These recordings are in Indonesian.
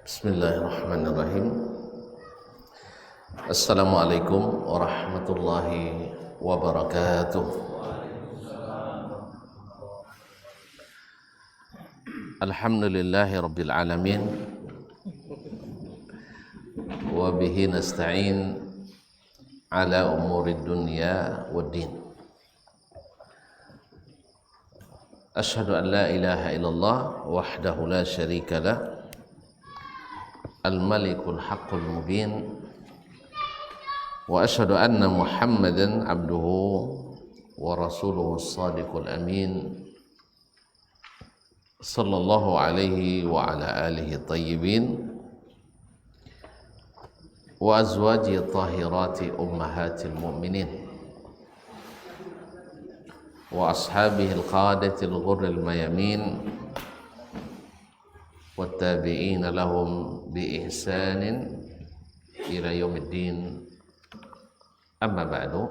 Bismillahirrahmanirrahim. Assalamualaikum warahmatullahi wabarakatuh. Alhamdulillahi rabbil alamin. Wa bihi nasta'in ala umurid dunya waddin. Ashhadu an la ilaha illallah wahdahu la syarika lah, al-malikul haqqul mubin, wa ashhadu anna Muhammadan abduhu wa rasuluhu as-sadiqul amin, sallallahu alaihi wa ala alihi tayyibin wa azwaji tahirati ummahatil mu'minin wa ashabihi al-qadatil ghurril mayamin wattabi'ina lahum bi ihsanin ila yaumiddin. Amma ba'du,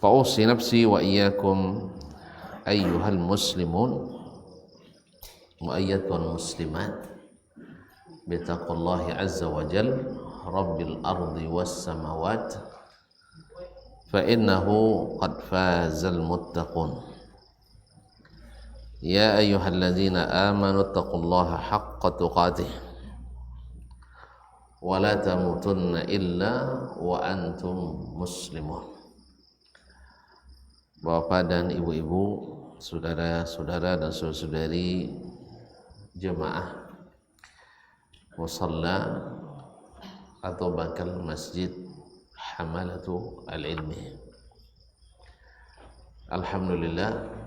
fa usi nafsi wa iyyakum ayyuhal muslimun wa ayyatuhal muslimat bi taqwallahi azza wa jal rabbil ardi was samawat fa innahu qad fazal muttaqun. Ya ayyuhalladzina amanu taqullaha haqqa tuqatih wa la tamutunna illa wa antum muslimun. Bapak dan ibu-ibu, saudara-saudara dan saudari jemaah musalla atau bakal masjid Hamalatu al-Ilmi. Alhamdulillah,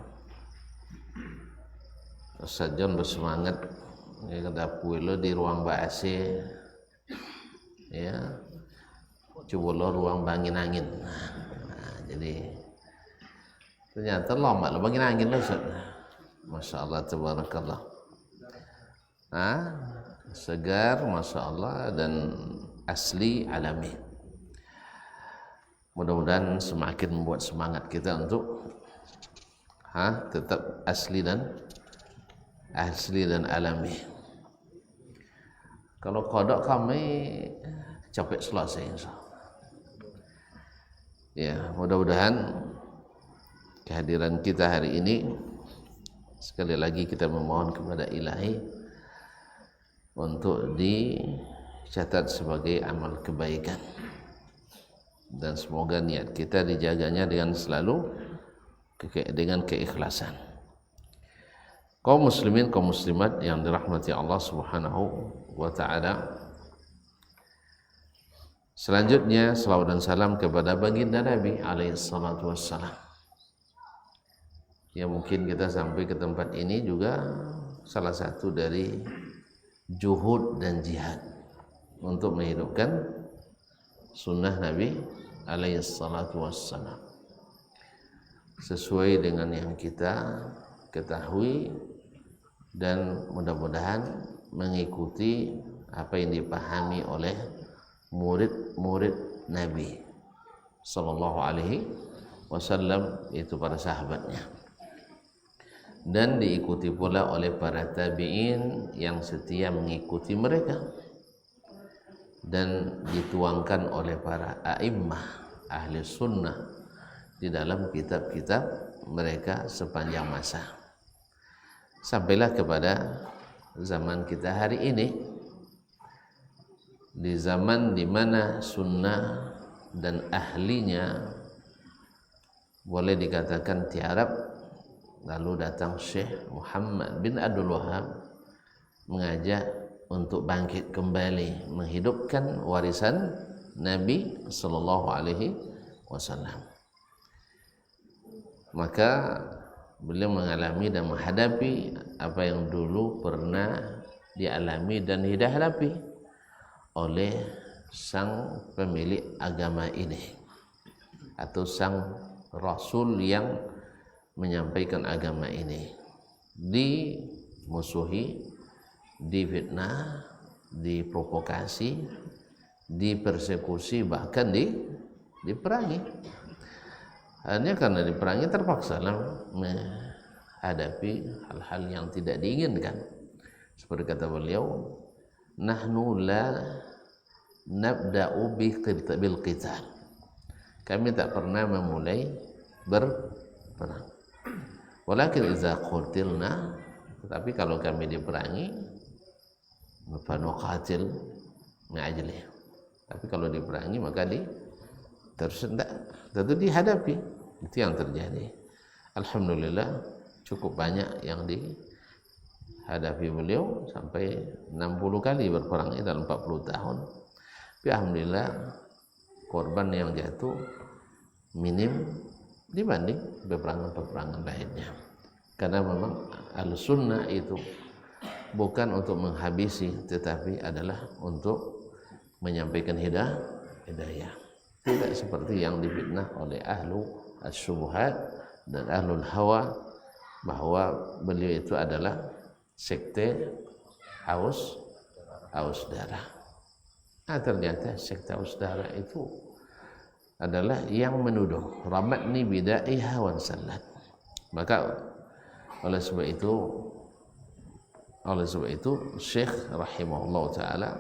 Ustaz John bersemangat ya, kata puilo di ruang bahasa ya, coba lo ruang bangin angin. Nah, jadi ternyata lama lo bangin angin lo Ustaz. Masya Allah, tabarakallah. Nah, segar Masya Allah dan asli alami. Mudah-mudahan semakin membuat semangat kita untuk tetap asli dan alami. Kalau kodok kami capek selesai insyaallah. Ya, mudah-mudahan kehadiran kita hari ini sekali lagi kita memohon kepada Ilahi untuk dicatat sebagai amal kebaikan, dan semoga niat kita dijaganya dengan selalu dengan keikhlasan. Kaum muslimin, kaum muslimat yang dirahmati Allah Subhanahu wa taala. Selanjutnya selawat dan salam kepada baginda Nabi alaihi salatu wassalam. Ya, mungkin kita sampai ke tempat ini juga salah satu dari juhud dan jihad untuk menghidupkan sunnah Nabi alaihi salatu wassalam sesuai dengan yang kita ketahui, dan mudah-mudahan mengikuti apa yang dipahami oleh murid-murid Nabi sallallahu alaihi wasallam, itu para sahabatnya, dan diikuti pula oleh para tabi'in yang setia mengikuti mereka, dan dituangkan oleh para a'immah ahli sunnah di dalam kitab-kitab mereka sepanjang masa, sampailah kepada zaman kita hari ini, di zaman di mana sunnah dan ahlinya boleh dikatakan tiarap. Lalu datang Syekh Muhammad bin Abdul Wahab mengajak untuk bangkit kembali menghidupkan warisan Nabi sallallahu alaihi wasallam. Maka beliau mengalami dan menghadapi apa yang dulu pernah dialami dan dihadapi oleh sang pemilik agama ini, atau sang rasul yang menyampaikan agama ini. Dimusuhi, difitnah, diprovokasi, dipersekusi, bahkan diperangi. Hanya karena diperangi terpaksa menghadapi hal-hal yang tidak diinginkan. Seperti kata beliau, nahnu la nabda'u bil qital. Kami tak pernah memulai berperang. Walakin idza qutilna, tetapi kalau kami diperangi, fa nuqatil ma'ajlih. Tapi kalau diperangi maka terus tentu dihadapi. Itu yang terjadi. Alhamdulillah cukup banyak yang dihadapi beliau, sampai 60 kali berperangnya dalam 40 tahun. Tapi alhamdulillah korban yang jatuh minim dibanding peperangan-peperangan lainnya. Karena memang al-sunnah itu bukan untuk menghabisi, tetapi adalah untuk menyampaikan hidayah. Tidak seperti yang difitnah oleh ahlu as-syubhat dan ahlul hawa, bahwa beliau itu adalah sekte haus darah. Nah, ternyata sekte haus darah itu adalah yang menuduh ramatni bidai hawan salat. Maka oleh sebab itu Syekh rahimahullah ta'ala,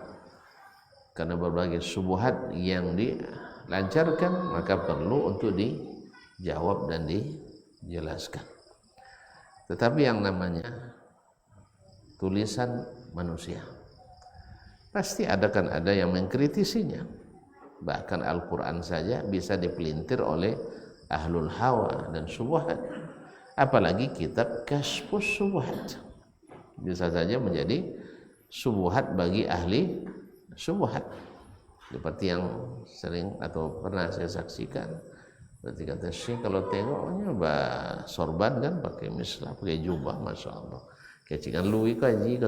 karena berbagai syubhat yang dilancarkan, maka perlu untuk dijawab dan dijelaskan. Tetapi yang namanya tulisan manusia, pasti ada yang mengkritisinya. Bahkan Al-Quran saja bisa dipelintir oleh ahlul hawa dan syubhat, apalagi kitab Kasyfus Syubhat bisa saja menjadi syubhat bagi ahli syubhat. Seperti yang sering atau pernah saya saksikan, berarti kata Syekh, kalau tengoknya sorban kan pakai mislah, pakai jubah, masya Allah, kecikan lui kaji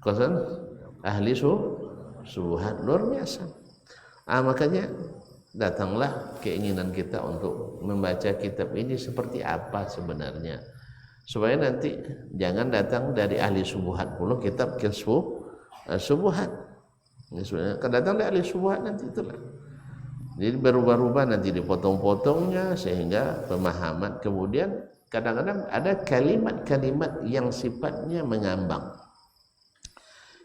kosan ahli syubhat luar biasa. Makanya datanglah keinginan kita untuk membaca kitab ini seperti apa sebenarnya, supaya nanti jangan datang dari ahli syubhat pula kitab syubhat. Ini sebenarnya kan datang dari ahli syubhat nanti itulah. Jadi berubah-ubah nanti dipotong-potongnya sehingga pemahaman, kemudian kadang-kadang ada kalimat-kalimat yang sifatnya mengambang.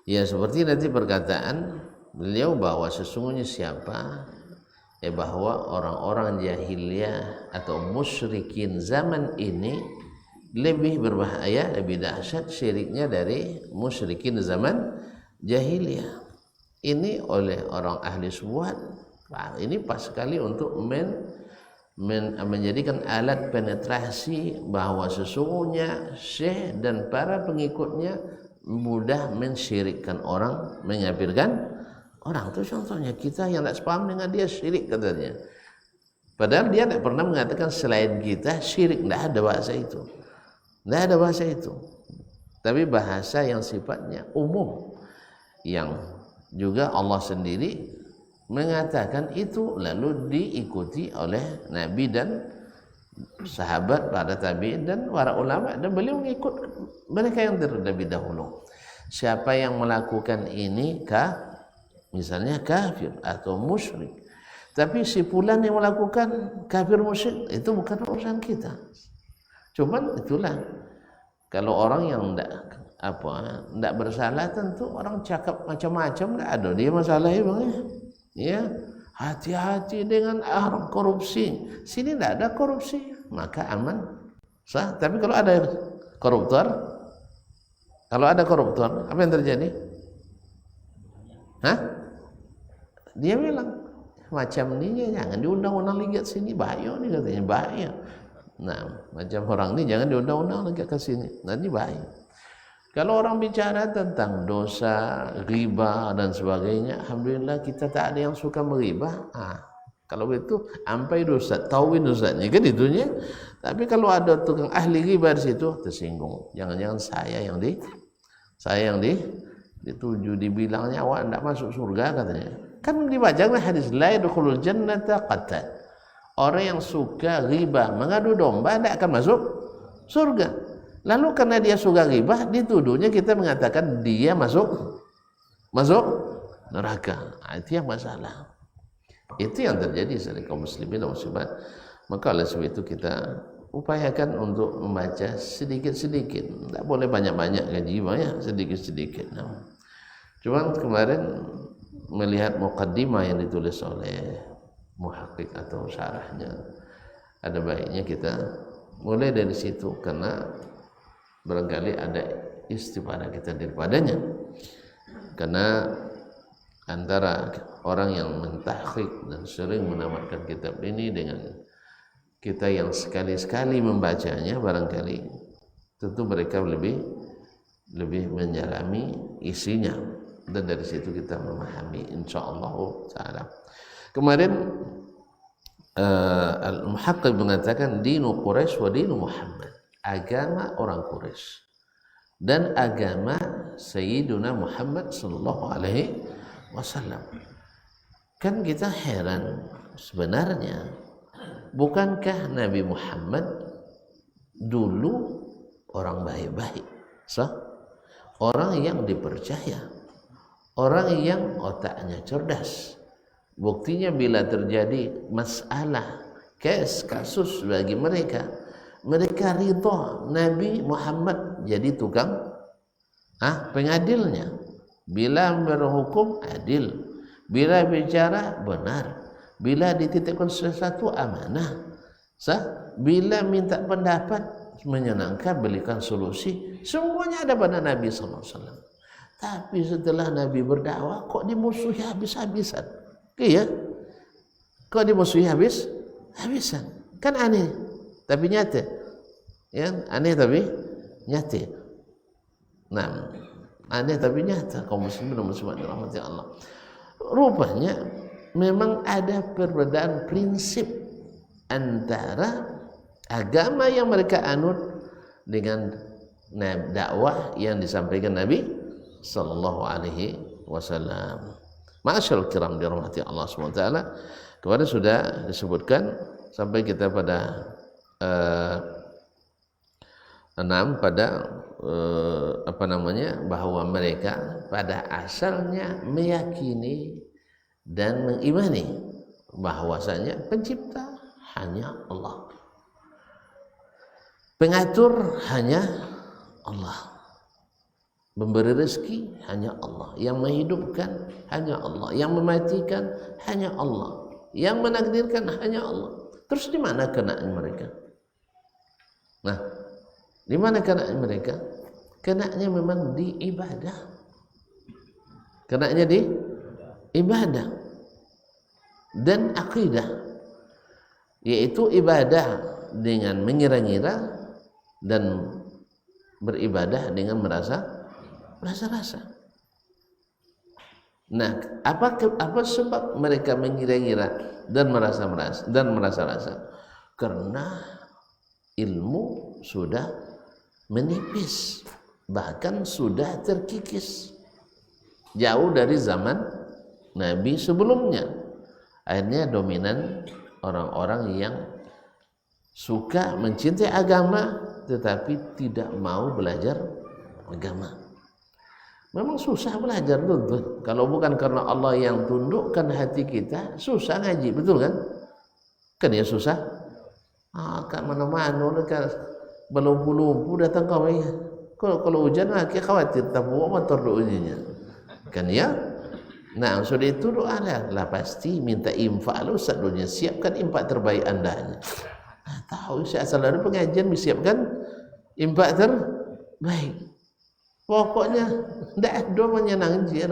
Ya seperti nanti perkataan beliau bahwa sesungguhnya siapa, bahwa orang-orang jahiliyah atau musyrikin zaman ini lebih berbahaya, lebih dahsyat syiriknya dari musyrikin zaman jahiliyah. Ini oleh orang ahli syubhat. Ini pas sekali untuk menjadikan alat penetrasi bahwa sesungguhnya Syekh dan para pengikutnya mudah mensyirikkan orang, mengkafirkan orang. Itu contohnya kita yang tidak sepaham dengan dia syirik katanya. Padahal dia tidak pernah mengatakan selain kita syirik, tidak ada bahasa itu. Tidak ada bahasa itu. Tapi bahasa yang sifatnya umum, yang juga Allah sendiri mengatakan itu, lalu diikuti oleh Nabi dan sahabat, para tabi'in dan para ulama, dan beliau mengikut mereka yang terlebih dahulu. Siapa yang melakukan ini misalnya kafir atau musyrik, tapi si fulan yang melakukan kafir musyrik, itu bukan urusan kita. Cuman itulah, kalau orang yang tidak bersalah, tentu orang cakap macam-macam, tidak ada dia masalah ya. Hati-hati dengan korupsi. Sini tidak ada korupsi, maka aman, sah. Tapi kalau ada koruptor, apa yang terjadi? Dia bilang macam ini jangan diundang-undang lagi ke sini, bahaya nih katanya, bahaya. Nah, macam orang ini jangan diundang-undang lagi ke sini, nanti bahaya. Kalau orang bicara tentang dosa, riba dan sebagainya, alhamdulillah kita tak ada yang suka meribah. Kalau begitu ampai dosa, tauin dosanya kan itunya. Tapi kalau ada tukang ahli riba di situ, tersinggung. Jangan-jangan saya yang dituju, dibilangnya awak tidak masuk surga katanya. Kan dibacakan hadis la yadkhulul jannata qattat. Orang yang suka riba, mengadu domba, tidak akan masuk surga. Lalu karena dia suka riba, dituduhnya kita mengatakan dia masuk neraka. Itu yang masalah. Itu yang terjadi dari kaum muslimin dan muslimat. Maka oleh sebab itu kita upayakan untuk membaca sedikit-sedikit. Tidak boleh banyak-banyak ngaji, banyak sedikit-sedikit. Cuman kemarin melihat muqaddimah yang ditulis oleh muhaqqiq atau syarahnya, ada baiknya kita mulai dari situ, karena barangkali ada istifadah kita daripadanya. Karena antara orang yang mentahqiq dan sering menamatkan kitab ini dengan kita yang sekali-sekali membacanya, barangkali tentu mereka lebih menyelami isinya, dan dari situ kita memahami insyaallah taala. Kemarin al-muhaqqiq mengatakan dinu Quraisy wa dinu Muhammad, agama orang Quraisy dan agama Sayyiduna Muhammad sallallahu alaihi wasallam. Kan kita heran sebenarnya, bukankah Nabi Muhammad dulu orang baik-baik, orang yang dipercaya, orang yang otaknya cerdas. Buktinya bila terjadi masalah, kasus bagi mereka, mereka ridha Nabi Muhammad jadi tukang pengadilnya. Bila berhukum adil, bila bicara benar, bila dititipkan sesuatu amanah, bila minta pendapat menyenangkan, berikan solusi, semuanya ada pada Nabi sallallahu alaihi wasallam. Tapi setelah Nabi berdakwah kok dimusuhi habis-habisan. Iya, kok dimusuhi habis-habisan? Kan aneh, tapi nyata. Ya, aneh tapi nyata. Nah, aneh tapi nyata. Kaum muslimin dan muslimat dirahmati Allah. Rupanya memang ada perbedaan prinsip antara agama yang mereka anut dengan dakwah yang disampaikan Nabi sallallahu alaihi wasallam. Ma'asyarul kiram dirahmati Allah SWT. Kemarin sudah disebutkan sampai kita pada 6 pada bahwa mereka pada asalnya meyakini dan mengimani bahwasanya pencipta hanya Allah, pengatur hanya Allah, memberi rezeki hanya Allah, yang menghidupkan hanya Allah, yang mematikan hanya Allah, yang menakdirkan hanya Allah. Terus di mana kenaan mereka? Nah, di mana kenaan mereka? Kenanya memang di ibadah. Kenanya di ibadah dan akidah, yaitu ibadah dengan mengira-ngira dan beribadah dengan merasa-rasa. Nah, apa sebab mereka mengira-ngira dan merasa-rasa? Karena ilmu sudah menipis, bahkan sudah terkikis jauh dari zaman Nabi sebelumnya. Akhirnya dominan orang-orang yang suka mencintai agama tetapi tidak mau belajar agama. Memang susah belajar tuh. Kalau bukan karena Allah yang tundukkan hati kita, susah ngaji, betul kan? Kan ya susah. Kan mana-mana kan belumpu-lumpu datang kau ya. Kalau hujan lagi khawatir tabu motor doanya. Kan ya? Nah, sudah itu doa lah pasti minta infak lu Ustaz dunia, siapkan infak terbaik Anda. Tahu saya asal dari pengajian disiapkan infak terbaik. Pokoknya tidak ada menyenangkan dia.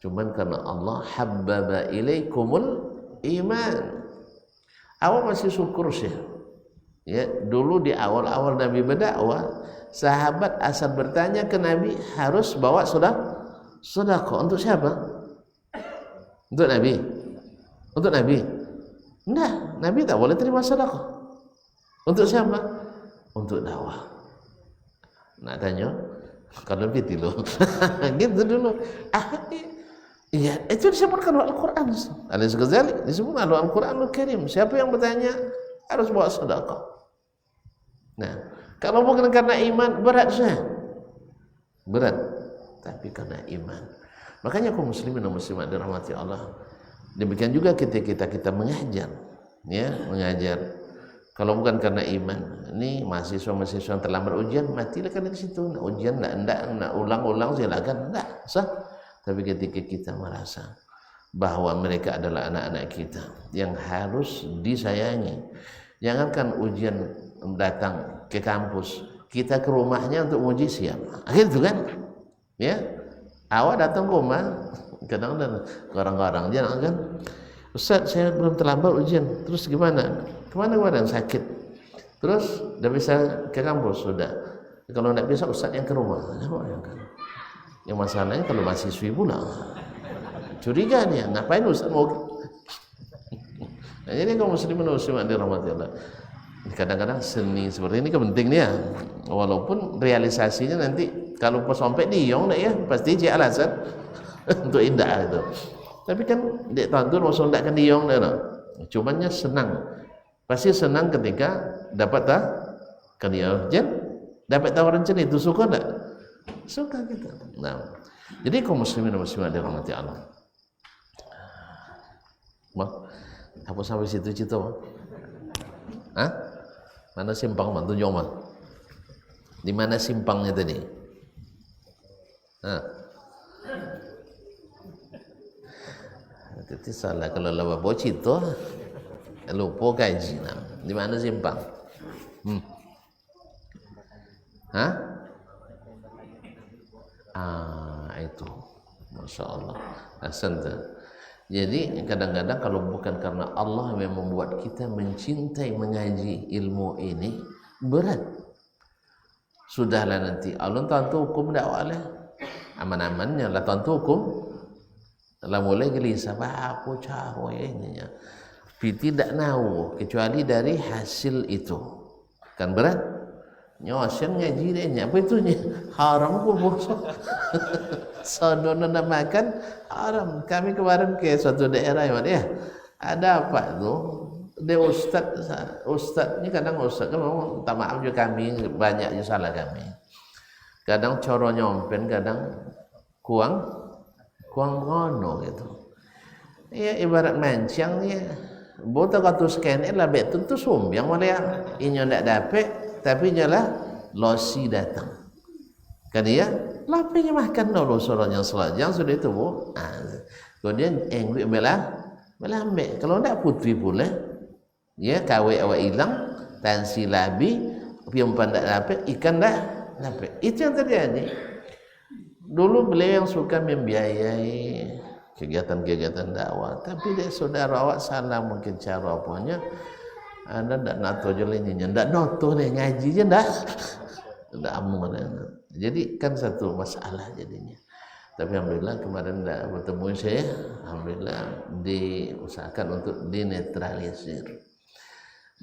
Cuman karena Allah habbaba ilaikumul iman. Awal masih syukur sih. Ya, dulu di awal-awal Nabi berdakwah, sahabat asal bertanya ke Nabi harus bawa sedekah. Untuk siapa? Untuk Nabi. Untuk Nabi. Nah, Nabi tak boleh terima sedekah. Untuk siapa? Untuk dakwah. Nak tanya, kalau gitu loh. Gitu dulu. Iya, itu disebutkan dalam Al-Qur'an. Al-Ghazali disebutkan dalam Al-Qur'anul Karim. Siapa yang bertanya harus bawa sedekah. Nah, kalau bukan karena iman berat saja. Berat, tapi karena iman. Makanya kaum muslimin dan muslimat dirahmati Allah. Demikian juga kita mengajar, ya, mengajar. Kalau bukan karena iman, ini mahasiswa-mahasiswa yang terlambat ujian, matilah kan di situ. Nak ujian nak ulang-ulang silakan, enggak sah. Tapi ketika kita merasa bahwa mereka adalah anak-anak kita yang harus disayangi, jangankan ujian datang ke kampus, kita ke rumahnya untuk uji siap. Akhirnya itu kan, ya, awak datang ke rumah, kadang-kadang orang-orang jangan kan, Ustaz saya belum terlambat ujian, terus gimana? Kemana-mana sakit, terus udah bisa ke kampus sudah. Kalau tidak bisa Ustaz yang ke rumah. Yang masalahnya kalau mahasiswi pula curiga dia, ngapain Ustaz mau? Nah, jadi kaum muslimin muslimat dirahmati Allah, kadang-kadang seni seperti ini penting dia, walaupun realisasinya nanti kalau pas sampai diong ya pasti dia alasan untuk indah itu. Tapi kan dek tuan maksud tidak kan diong dah, cumannya senang. Pasti senang ketika dapat kerja, dapat tawaran macam itu, suka tak? Suka kita. Nah, jadi kaum muslimin dan muslimat dirahmati Allah. Apa sampai situ cerita? Hah? Mana simpang man? Tunjuk man. Di mana simpangnya tadi? Hah? Itu salah kalau lewat bocito. Lupa kaji. Di mana simpang? Hah? Itu. Masya Allah. Hasan tu. Jadi kadang-kadang kalau bukan karena Allah yang membuat kita mencintai mengaji ilmu ini, berat. Sudahlah nanti Allah tentu hukum dakwah lah. Aman-amannya lah tentu hukum. Lah mulai gelisah apa cara ini ya. Tidak tahu kecuali dari hasil itu. Kan berat. Nyosen ngaji dia apa itu nya haram pun bosan. Sodono makan haram. Kami kemarin ke suatu daerah ya, ada apa tuh? Dia ustad ini kadang ustad kan memang tak maaf juga kami banyak je salah kami. Kadang coro nyompen, kadang kuang ngono gitu. Ya ibarat mancang ya. Bota katu scan lah betul tu sumbiang malah inyo ndak dapat tapi nyalah losi datang. Kan dia lapenya makan dulu sorongnya selajang sudah itu bu. Kemudian engwi belah ambil. Kalau ndak putri pula ya kawe awak hilang tan silabi piumpan ndak dapat ikan ndak dapat. Itu yang terjadi. Dulu beliau yang suka membiayai kegiatan-kegiatan dakwah, tapi dia saudara awak salah mungkin cara apanya, anda ndak nato jelinya, ndak noto deh ngaji je ndak amun. Jadi kan satu masalah jadinya. Tapi alhamdulillah kemarin ndak bertemu saya, alhamdulillah diusahakan untuk dinetralisir.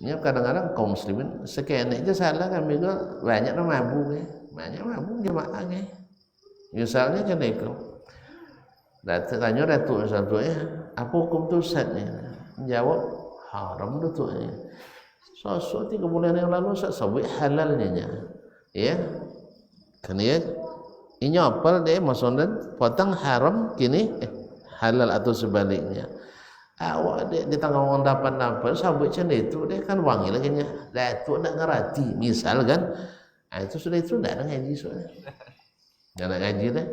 Ini kadang-kadang kaum muslimin sekian aja salah kami juga banyak mabuk ya, banyak mabuk jemaah ya. Misalnya kan itu. Tanya Datuk satunya, apa hukum tu Ustaz ni? Jawab, haram Datuknya. Sosok 3 bulan yang lalu Ustaz sebut halalnya. Ya. Kan ya. Ini apa dia maksudnya potong haram kini halal atau sebaliknya. Awak dia di tengah orang dapat sabut macam itu dia kan wangi lagi nya. Datuk nak ngerti, misal kan. Itu sudah dah ngaji soalnya. Jangan ngaji dah.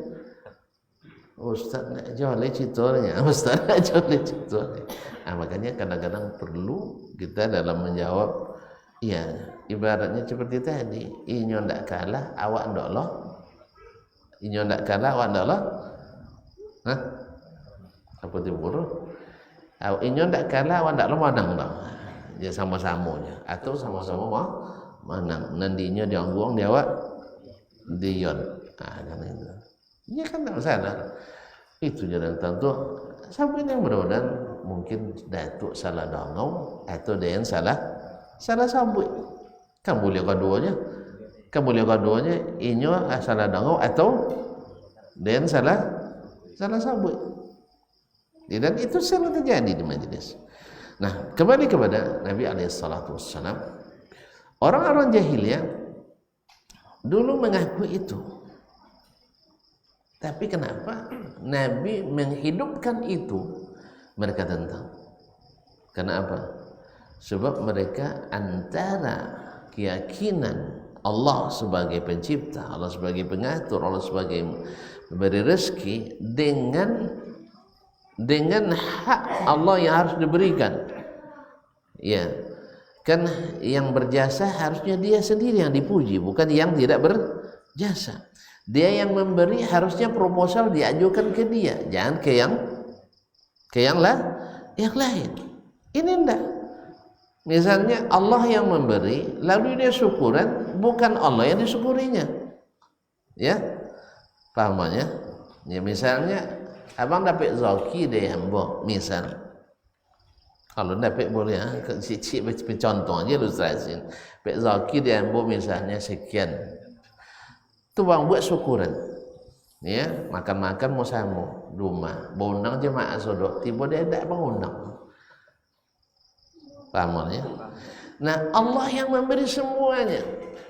Ustaz nak joleh citornya, Ustaz nak joleh citornya. Makanya kadang-kadang perlu kita dalam menjawab, iya, ibaratnya seperti tadi, inyo ndak kalah, awak ndak loh. Inyo ndak kalah, awak ndak loh. Hah? Apa tu buruk? Inyo ndak kalah, awak ndak loh menang dah. Ya sama-samanya, atau sama-sama menang. Nandinya diangguang dia awak dion. Kan itu. Ya kan tak sadar. Itu jalan tentu sampai yang mudah-mudahan mungkin Datuk salah dongong atau dia yang salah sambut. Kan boleh keduanya. Inyo salah dongong atau dia yang salah sambut. Dan itu sering terjadi di majelis. Nah, kembali kepada Nabi SAW. Orang-orang jahiliyah dulu mengaku itu. Tapi kenapa Nabi menghidupkan itu? Mereka tentang. Kenapa? Sebab mereka antara keyakinan Allah sebagai pencipta, Allah sebagai pengatur, Allah sebagai memberi rezeki dengan hak Allah yang harus diberikan. Ya, kan yang berjasa harusnya dia sendiri yang dipuji, bukan yang tidak berjasa. Dia yang memberi harusnya proposal diajukan ke dia, jangan ke yang lain. Ini enggak. Misalnya Allah yang memberi, lalu dia syukuran, bukan Allah yang disyukurinya. Ya, pahamannya? Ya, misalnya abang dapat zaki deh ambo, misal. Kalau dapat boleh, cicik contoh aja ilustrasi. Dapat zaki deh ambo misalnya sekian. Tu bang buat syukuran. Ya, makan-makan mau samu rumah, undang jemaah sodok, tiba dia tak mengundang. Paham ya? Nah, Allah yang memberi semuanya.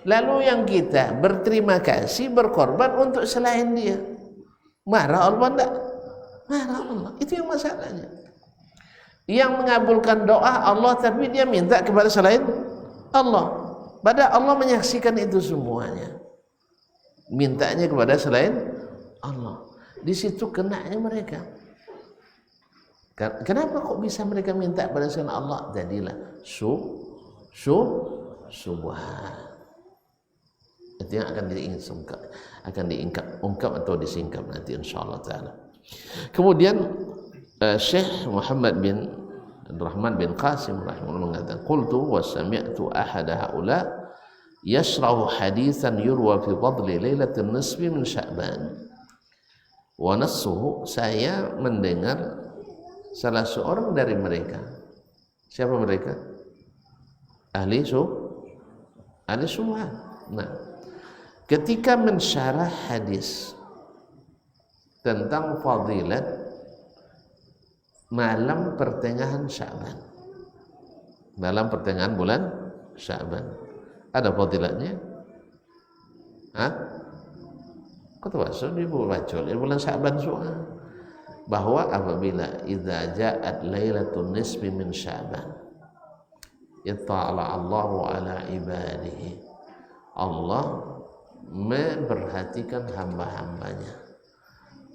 Lalu yang kita berterima kasih, berkorban untuk selain dia. Marah Allah enggak? Marah Allah. Itu yang masalahnya. Yang mengabulkan doa Allah, tapi dia minta kepada selain Allah. Padahal Allah menyaksikan itu semuanya. Mintanya kepada selain Allah. Di situ kenanya mereka. Kenapa kok bisa mereka minta pada selain Allah? Jadilah subhan. Itu yang akan diungkap atau disingkap nanti insyaallah taala. Kemudian Syekh Muhammad bin Rahman bin Qasim rahimahullah mengatakan, qultu wa sami'tu ahada haula yashra'u haditsan yurwa fi fadli lailatul nisfi min Sya'ban. Wa nassuhu, saya mendengar salah seorang dari mereka. Siapa mereka? Ahli subhan. Nah, ketika mensyarah hadis tentang fadilat malam pertengahan Sya'ban, malam pertengahan bulan Sya'ban, ada fadilatnya? Kau tahu di bulan Sya'ban soal bahwa apabila idza ja'at lailatul nisfi min Sya'ban itta'ala Allahu ala ibadihi, Allah memperhatikan hamba-hambanya,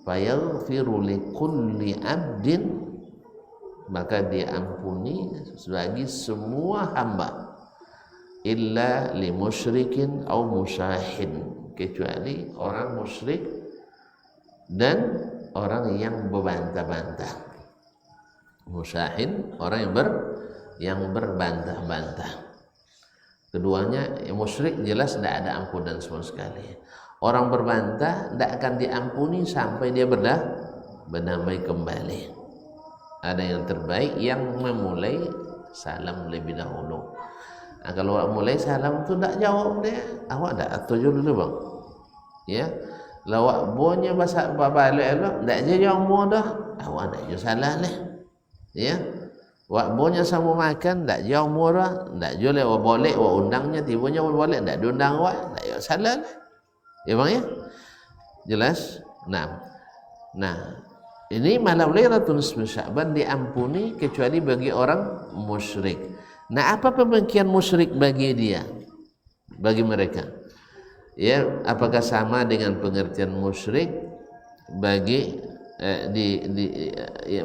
fayaghfiru likulli abdin, maka diampuni bagi semua hamba, illa li musyrikin au musyahin, kecuali orang musyrik dan orang yang berbantah-bantah. Musyahin, orang yang berbantah-bantah. Keduanya, musyrik jelas tidak ada ampunan sama sekali. Orang berbantah tidak akan diampuni sampai dia berdamai kembali. Ada yang terbaik yang memulai salam lebih dahulu. Nah, kalau mulai salam tu tak jawab dia, awak dah tuju dulu bang. Ya. Lawak bonya bahasa bapa elok tak je jawab mo dah. Awak nak je salah leh. Ya. Wak bonya sama makan tak jawab mo dah. Tak je le boleh wak undangnya tibanya boleh tak diundang wak, tak je salah leh. Ya bang ya. Jelas? Nah, ini malam Lailatul Nisfi Sya'ban diampuni kecuali bagi orang musyrik. Nah, apa pembagian musyrik bagi dia? Bagi mereka. Ya, apakah sama dengan pengertian musyrik bagi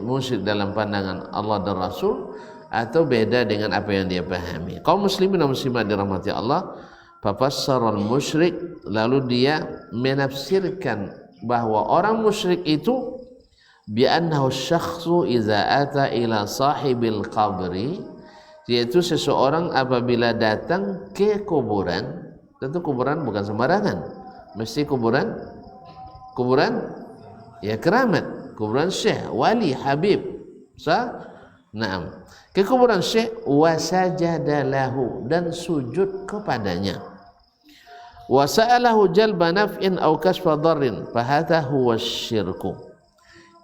musyrik dalam pandangan Allah dan Rasul, atau beda dengan apa yang dia pahami? Kaum muslimin dan muslimat dirahmati Allah, fafassarul musyrik, lalu dia menafsirkan bahwa orang musyrik itu bi'annahu syakhsu idza ata ila sahibil qabri, yaitu seseorang apabila datang ke kuburan. Tentu kuburan bukan sembarangan, mesti kuburan ya keramat, kuburan syekh, wali, habib. Naam, ke kuburan syekh, wasajada lahu, dan sujud kepadanya, wasa'alahu jalba naf'in aw kasfa dharrin, fahadha huwa syirku.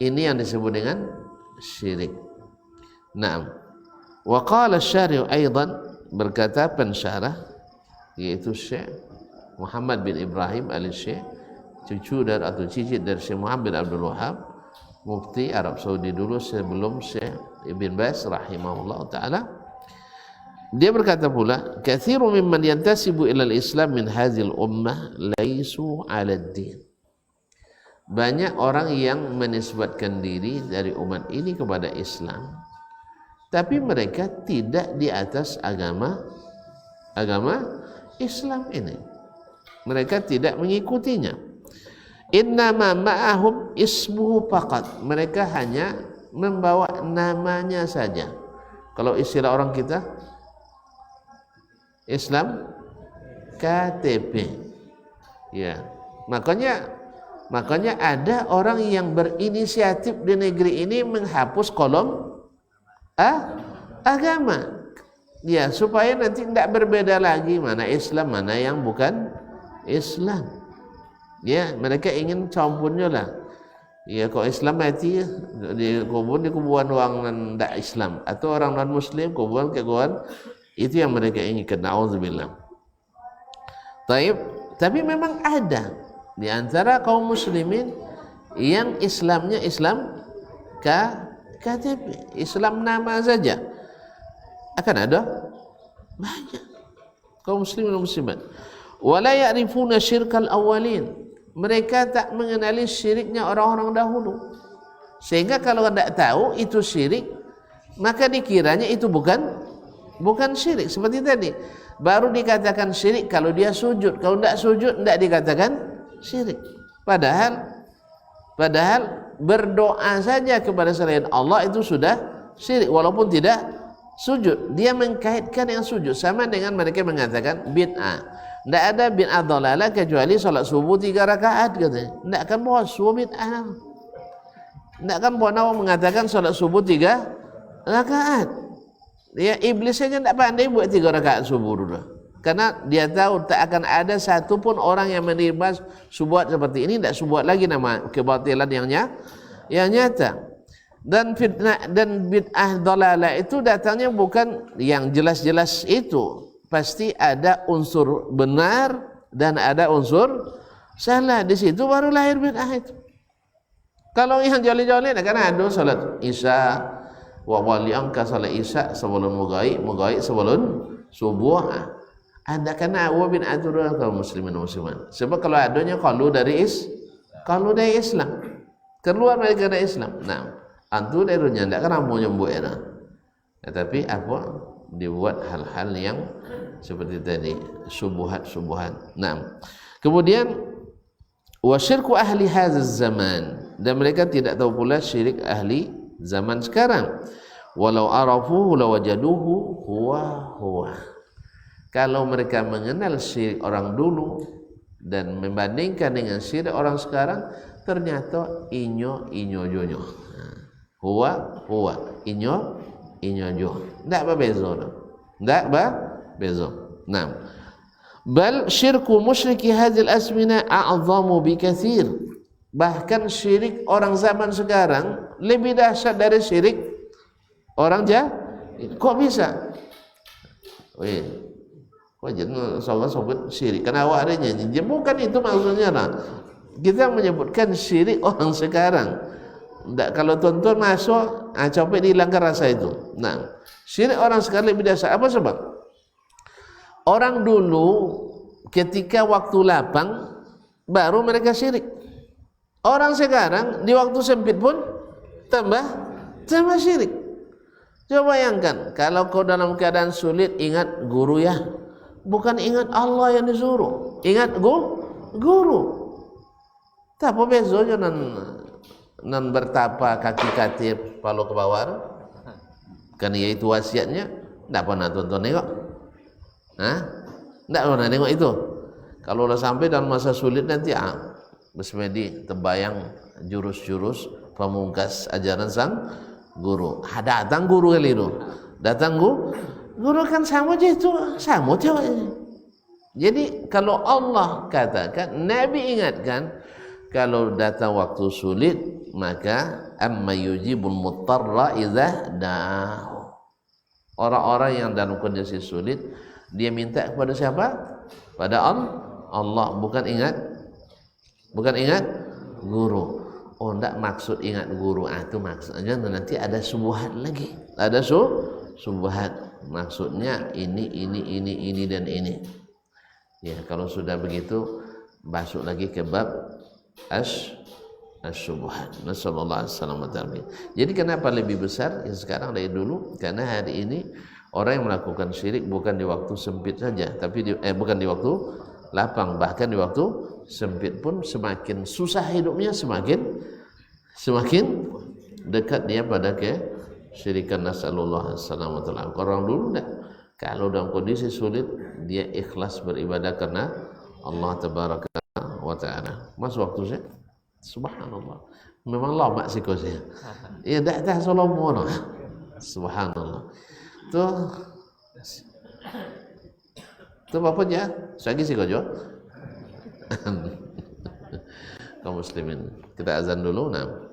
Ini yang disebut dengan syirik. Naam. Wa qala asy-syari'u aidan, berkata pensyarah yaitu Syekh Muhammad bin Ibrahim al-Syekh, cucu dari atau cicit dari Syekh Muhammad bin Abdul Wahab, mufti Arab Saudi dulu sebelum Syekh Ibn Baz rahimahullah taala. Dia berkata pula, katsiru mimman yantasibu ilal Islam min hadzal ummah laisu 'ala ad-din. Banyak orang yang menisbatkan diri dari umat ini kepada Islam, tapi mereka tidak di atas agama Islam ini. Mereka tidak mengikutinya. Innama ma'ahum ismuhu faqat. Mereka hanya membawa namanya saja. Kalau istilah orang kita, Islam KTP. Ya, makanya ada orang yang berinisiatif di negeri ini menghapus kolom agama. Ya, supaya nanti tidak berbeda lagi mana Islam, mana yang bukan Islam. Ya, mereka ingin campurnya lah. Ya, kalau Islam mati di kuburan orang tidak Islam, atau orang non Muslim kuburan itu yang mereka inginkan. Nauzubillah. Tapi memang ada di antara kaum muslimin yang Islamnya Islam KTP, Islam nama saja. Akan ada banyak kaum muslimin dan muslimat. Wala ya'rifuna syirkal awwalin. Mereka tak mengenali syiriknya orang-orang dahulu. Sehingga kalau tidak tahu itu syirik, maka dikiranya itu bukan syirik. Seperti tadi, baru dikatakan syirik kalau dia sujud. Kalau tidak sujud, tidak dikatakan syirik. Padahal berdoa saja kepada selain Allah itu sudah syirik, walaupun tidak sujud. Dia mengkaitkan yang sujud sama dengan mereka mengatakan bid'ah. Tidak ada bid'ah dhalalah kecuali salat subuh 3 rakaat katanya. Tidak akan bawa subuh bid'ah. Tidak akan bawa mengatakan salat subuh 3 rakaat. Ya, iblis saja tidak pandai buat 3 rakaat subuh dulu. Karena dia tahu tak akan ada satu pun orang yang menerima subuhat seperti ini, tidak subuhat lagi nama kebatilan yang nyata. Dan fitnah dan bid'ah dhalalah itu datangnya bukan yang jelas-jelas itu. Pasti ada unsur benar dan ada unsur salah. Di situ baru lahir bid'ah itu. Kalau yang jolin-jolin kan ada salat Isya wa wali angka salat Isya sebelum mugaib sebelum subuh. Ada kena wa bin aturul kaum muslimin dan muslimat. Sebab kalau adanya kalau dari Islam. Keluar mereka dari Islam. Nah, antu derunya ndak kan mau nyembuh era. Tetapi apa dibuat hal-hal yang seperti tadi subuhat. Nah, kemudian wasyirku ahli hadzal zaman, dan mereka tidak tahu pula syirik ahli zaman sekarang. Walau arafuhu lawajaduhu huwa. Kalau mereka mengenal syirik orang dulu dan membandingkan dengan syirik orang sekarang, ternyata inyo jonyo. Huwa inyo jo. Tidak berbeza. Nah, bal syirku musyriki hadzal asmina a'zamu bikatsir. Bahkan syirik orang zaman sekarang lebih dahsyat dari syirik orang jahil. Kok bisa? Kok jangan sobat syirik? Karena awak adanya. Bukan itu maksudnya lah. Kita menyebutkan syirik orang sekarang. Kalau tuan-tuan masuk, copet dihilangkan rasa itu. Nah, syirik orang sekarang lebih dahsyat. Apa sebab? Orang dulu ketika waktu lapang baru mereka syirik. Orang sekarang di waktu sempit pun tambah syirik. Coba bayangkan, kalau kau dalam keadaan sulit, ingat guru ya. Bukan ingat Allah yang disuruh. Ingat guru. Tak apa bezonya nan bertapa kaki katip palu ke bawah. Kan itu wasiatnya. Tak pernah tonton nengok. Tak pernah nengok itu. Kalau udah sampai dalam masa sulit nanti bersemedi terbayang jurus-jurus pamungkas ajaran sang guru. Datang guru kali itu. Datang guru kan sama aja itu. Sama aja. Jadi kalau Allah katakan, Nabi ingatkan, kalau datang waktu sulit, maka amma yujibul muttarra idza da'ahu. Orang-orang yang dalam kondisi sulit, dia minta kepada siapa? Pada Allah. Bukan ingat guru. Oh, enggak maksud ingat guru. Itu maksudnya nanti ada subuhat lagi. Ada subuhat. maksudnya ini dan ini. Ya, kalau sudah begitu masuk lagi ke bab as-syubhat. Nasallallahu alaihi. Jadi kenapa lebih besar yang sekarang dari dulu? Karena hari ini orang yang melakukan syirik bukan di waktu sempit saja, tapi bukan di waktu lapang, bahkan di waktu sempit pun semakin susah hidupnya, semakin dekat dia pada kesyirikan. Nasallallahu alaihi. Orang dulu enggak, kalau dalam kondisi sulit dia ikhlas beribadah karena Allah tabaraka wa taala. Mas waktu saya subhanallah memang lama sikosnya ya dah Solomon subhanallah tuh apa aja lagi sih kojo kaum muslimin. Kita azan dulu. Nah,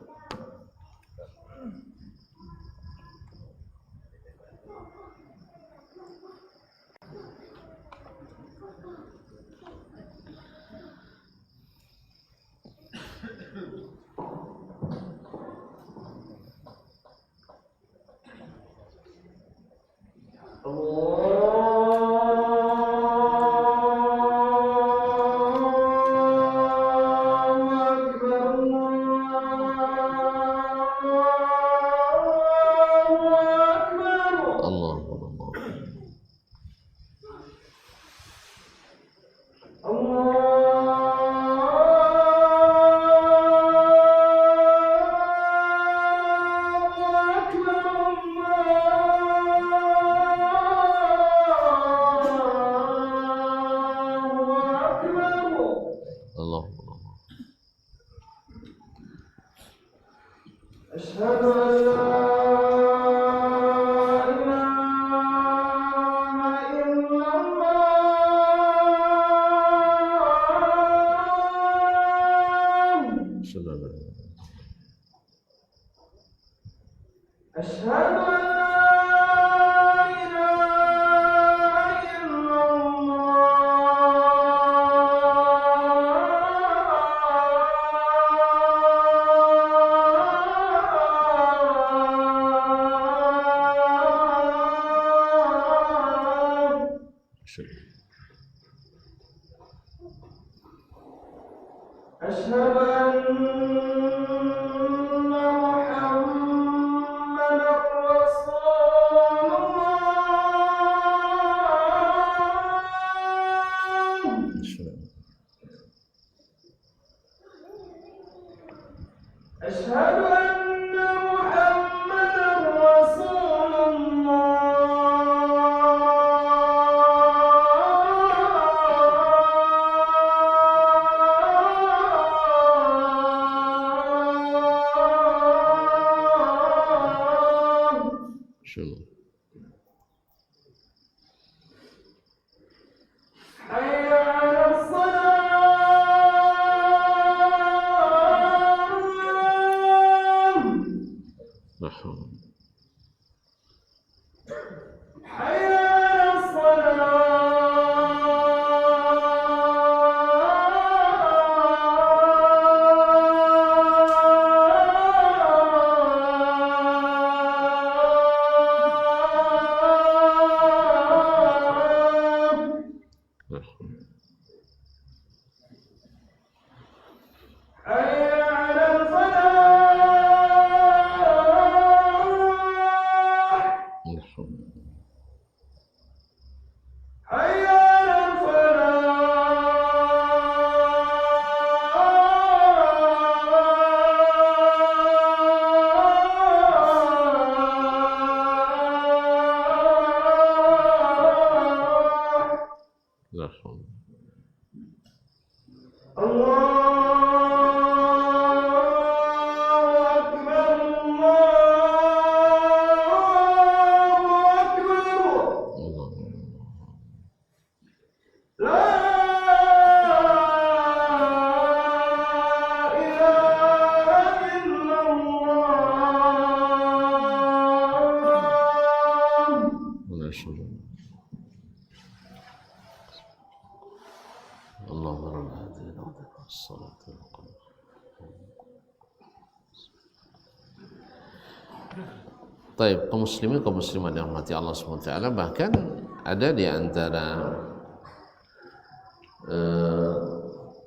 Taib, kaum muslimin kaum muslimat yang dirahmati Allah SWT, bahkan ada di antara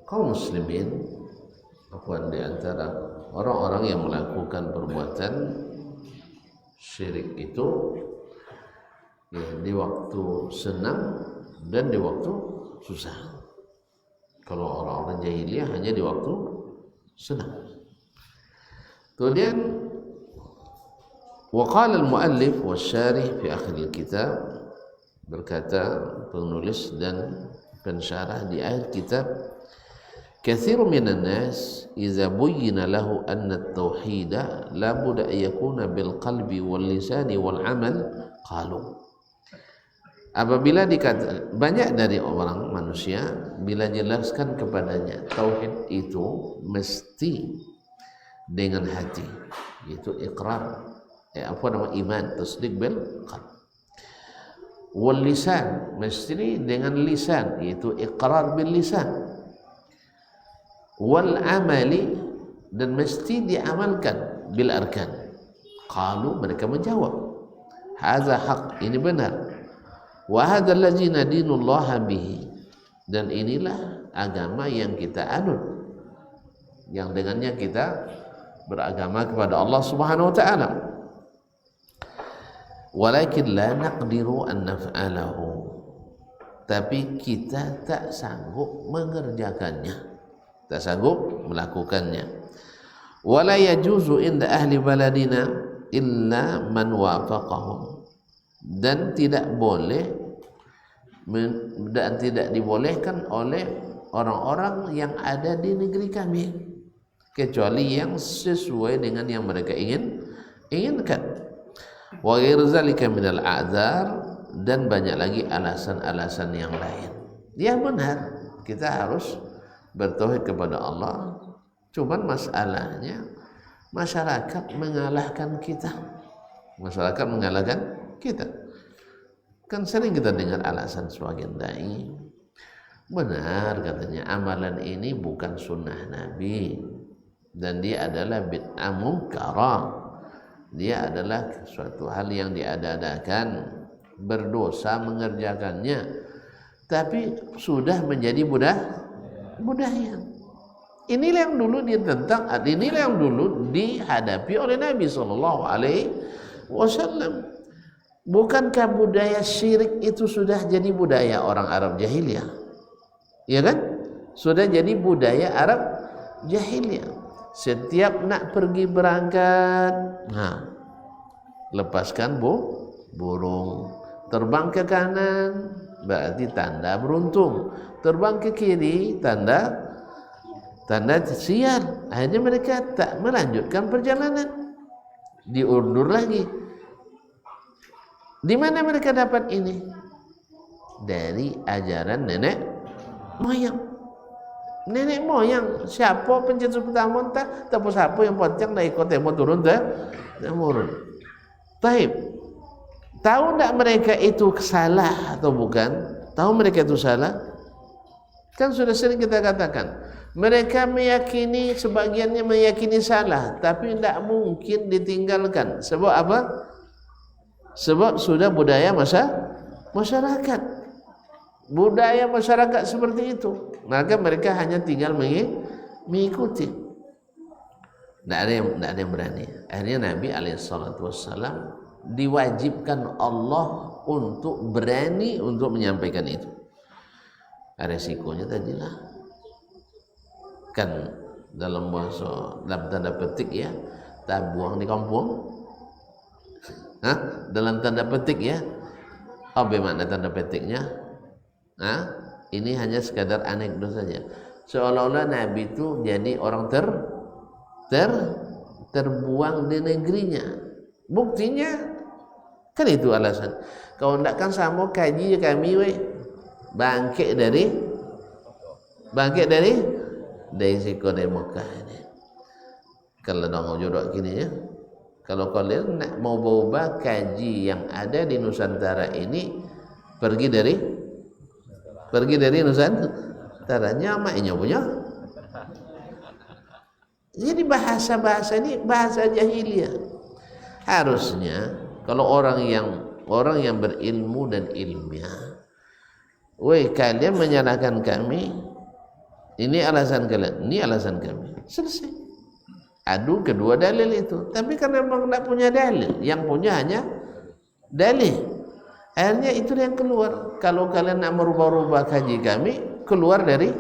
kaum muslimin, di antara orang-orang yang melakukan perbuatan syirik itu ya, di waktu senang dan di waktu susah. Kalau orang-orang jahiliyah hanya di waktu senang. Kemudian وقال المؤلف والشارح في آخر الكتاب, berkata penulis dan pensyarah di akhir kitab, كثير من الناس إذا بين له أن التوحيد لا بد أن يكون بالقلب واللسان والعمل قالوا. Apabila dikata, banyak dari orang manusia bila jelaskan kepadanya tauhid itu mesti dengan hati, yaitu iqrar, iman, tasdik bil qalb. Wal lisan, mesti dengan lisan, yaitu iqrar bil lisan. Wal amali, dan mesti diamalkan bil arkan. Qalu, mereka menjawab, hadza haq, ini benar. Wa hadza allazi nadinullah bihi, dan inilah agama yang kita anut, yang dengannya kita beragama kepada Allah Subhanahu wa taala. Walakin la naqdiru an naf'alahu, tapi kita tak sanggup mengerjakannya, tak sanggup melakukannya. Wala yajuzu inda ahli baladina illa man wafaqahum, dan tidak boleh dan tidak dibolehkan oleh orang-orang yang ada di negeri kami kecuali yang sesuai dengan yang mereka inginkan. Wa ghairu zalika minal a'dzar, dan banyak lagi alasan-alasan yang lain. Ya benar, kita harus bertauhid kepada Allah, cuman masalahnya masyarakat mengalahkan kita. Masyarakat mengalahkan kita. Kan sering kita dengar alasan sebagian dai, benar katanya amalan ini bukan sunnah Nabi dan dia adalah bid'ah munkarah, dia adalah suatu hal yang diada-adakan, berdosa mengerjakannya, tapi sudah menjadi budaya. Inilah yang dulu ditentang, inilah yang dulu dihadapi oleh Nabi SAW. Bukankah budaya syirik itu sudah jadi budaya orang Arab jahiliyah? Ya kan? Sudah jadi budaya Arab jahiliyah. Setiap nak pergi berangkat, lepaskan burung. Terbang ke kanan berarti tanda beruntung. Terbang ke kiri tanda sial. Akhirnya mereka tak melanjutkan perjalanan, diundur lagi. Di mana mereka dapat ini? Dari ajaran nenek moyang. Nenek moyang, siapa pencetus pertama entah, tapi siapa yang poncang dah ikut temo turun temurun. Taib. Tahu tak mereka itu salah atau bukan? Tahu mereka itu salah? Kan sudah sering kita katakan, mereka meyakini, sebagiannya meyakini salah, tapi tidak mungkin ditinggalkan. Sebab apa? Sebab sudah budaya masyarakat. Budaya masyarakat seperti itu. Maka mereka hanya tinggal mengikuti. Tidak ada yang berani. Akhirnya Nabi SAW diwajibkan Allah untuk berani untuk menyampaikan itu. Resikonya tadilah kan dalam tanda petik ya, tak buang di kampung. Dalam tanda petik ya. Bagaimana tanda petiknya? Ini hanya sekadar anekdot saja. Seolah-olah Nabi itu jadi orang terbuang di negerinya. Buktinya kan itu alasan. Kalau tidak kan sama kaji kami bangkit dari Siko dari Mekah ini. Kalau dong jodoh gini ya. Kalau kalian nak mau berubah kaji yang ada di Nusantara ini, pergi dari Nusantara, nyamaknya punya. Jadi bahasa ini bahasa jahiliyah. Harusnya Kalau orang yang berilmu dan ilmiah, woi kalian menyalahkan kami, ini alasan kalian, ini alasan kami, selesai. Adu kedua dalil itu. Tapi karena memang tidak punya dalil, yang punya hanya dalil, akhirnya itu yang keluar. Kalau kalian nak merubah-rubah kaji kami, keluar dari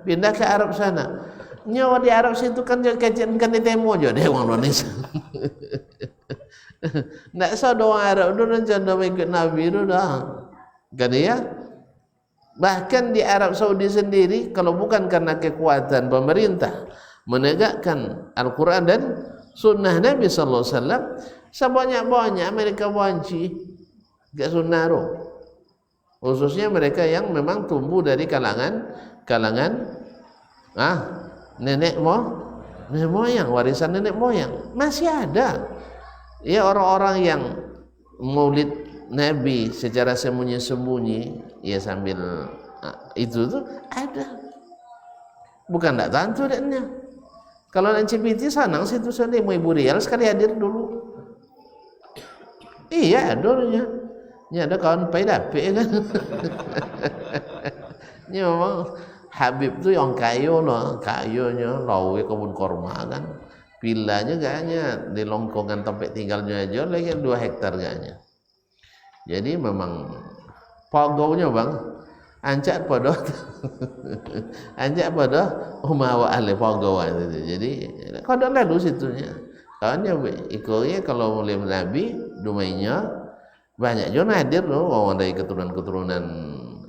pindah ke Arab sana. Nyawa di Arab situ kan kajian kan di temo aja deh orang Indonesia. Ndak usah doang Arab dulu jangan ikut Nabi dulu dah. Kan ya? Bahkan di Arab Saudi sendiri kalau bukan karena kekuatan pemerintah menegakkan Al-Quran dan Sunnah Nabi sallallahu alaihi wasallam, sebanyak-banyak mereka benci gak sunnah roh. Khususnya mereka yang memang tumbuh dari kalangan nenek moyang, warisan nenek moyang masih ada. Ya orang-orang yang maulid Nabi secara sembunyi-sembunyi, ya sambil itu tuh ada. Bukan tak tentu deknya. Kalau nanti CPT sanang situ sana mau Ibu Rial sekali hadir dulu. Iya adornya. Nya ada kawan pai dapet kan. Nya memang Habib tuh yang kayunya lawe kebun korma kan. Vilanya gaknya di longkongan tempat tinggalnya aja lagi 2 hektar gaknya. Jadi memang pagaunya bang ancak pada umawa ahli pagau itu. Jadi kada lalu situnya. Kawannya ikutnya kalau mulai Nabi dumainya banyak juga hadir loh orang dari keturunan